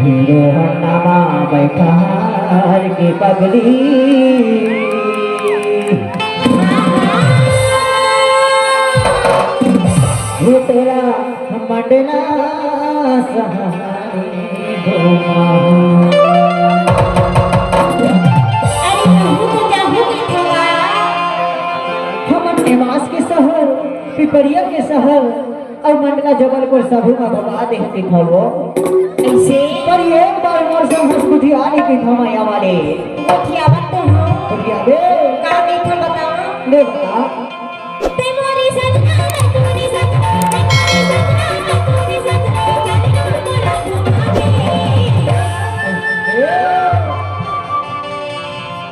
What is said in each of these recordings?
Hero हन्नामा बैठार के पगली वो तेरा मंडला सहारे घुमा निवास के शहर पिपरिया के शहर और मंडला जबलपुर सभू में भगा देखते खबो ऐसे पर एक बार मोर संग हंसकुटी आने के थमाया वाले क्या बात हो कुटिया बे का देखा बताओ ले बता ते मोरी सजना तुम्हारी सजना तुम्हारी सजना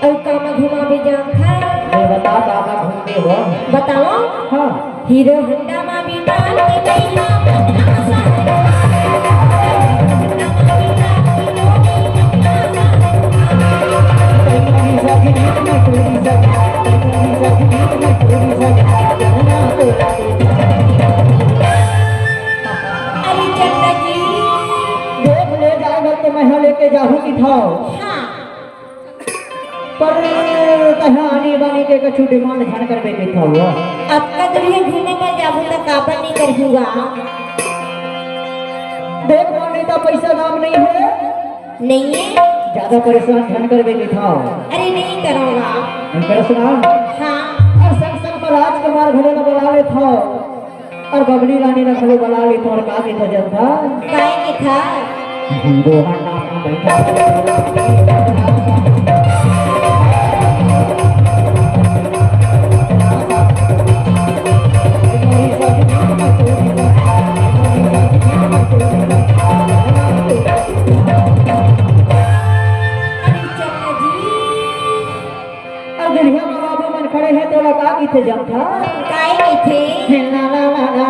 और कामा घुमा भी जाम था ले बता काका घूमते हो बताओ हां हीरो होंडा में भी डाल के गई अरे चंदा जी देख ले जाएगा तो मैं लेके जाऊंगी था हाँ पर कहाँ आने वाने के कछु डिमांड ध्यान कर बेटे था वो अब का दुनिया घूमे पर जाबू तक काबर नहीं करूँगा देख माने का पैसा नाम नहीं है नहीं है ज्यादा परेशान ध्यान कर बेटे था अरे नहीं करूँगा नहीं कर सुना हाँ और संग संग पर राजकुमार घरे न बुला ले था और बबली रानी न घरे बुला ले तो और का के तो जब था काय के था हीरो हन्ना बैठा खड़े हैं तो लगा की थे जब था काय के थे ला ला ला ला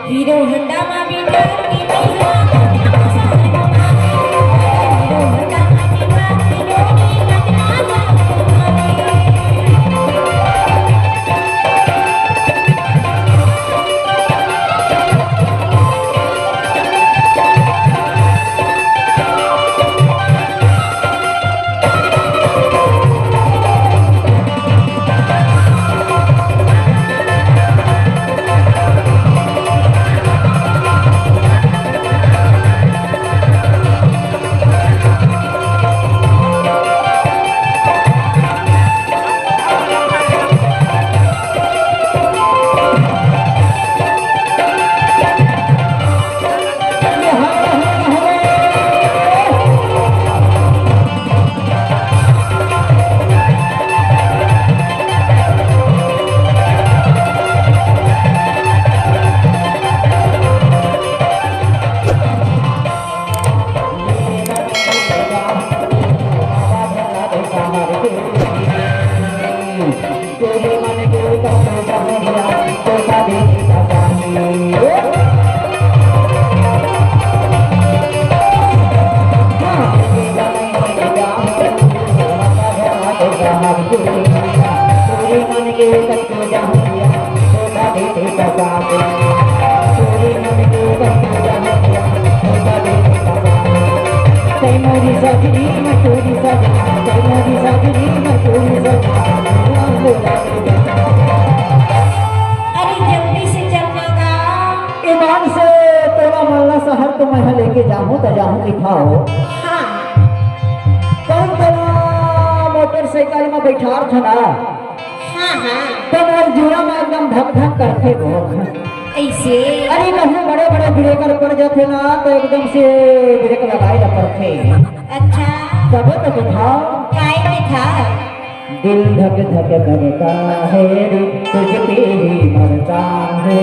हीरो होंडा में भी डाल के लेके जाऊंगा धोखा देते बता दे चोरी मन को बता जाऊंगा धोखा देते बता दे मोरी सजनी मैं तोरी सजना मोरी सजनी मैं तोरी सजना अरे जल्दी से चलना। ईमान से तोला मोहल्ला शहर तो मैं लेके जाऊं तो जाऊं दिखाओ हाँ कौन तेरा मोटरसाइकिल में बैठार था ना हाँ हाँ तो मोर जुड़ा में एकदम धक धक करते हो ऐसे अरे कहीं बड़े बड़े ब्रेकर पड़ जाते ना तो एकदम से ब्रेक लगाए ना पड़ते अच्छा तब तो दिखाओ काय में था दिल धक धक करता है रे तुझ पे ही मरता है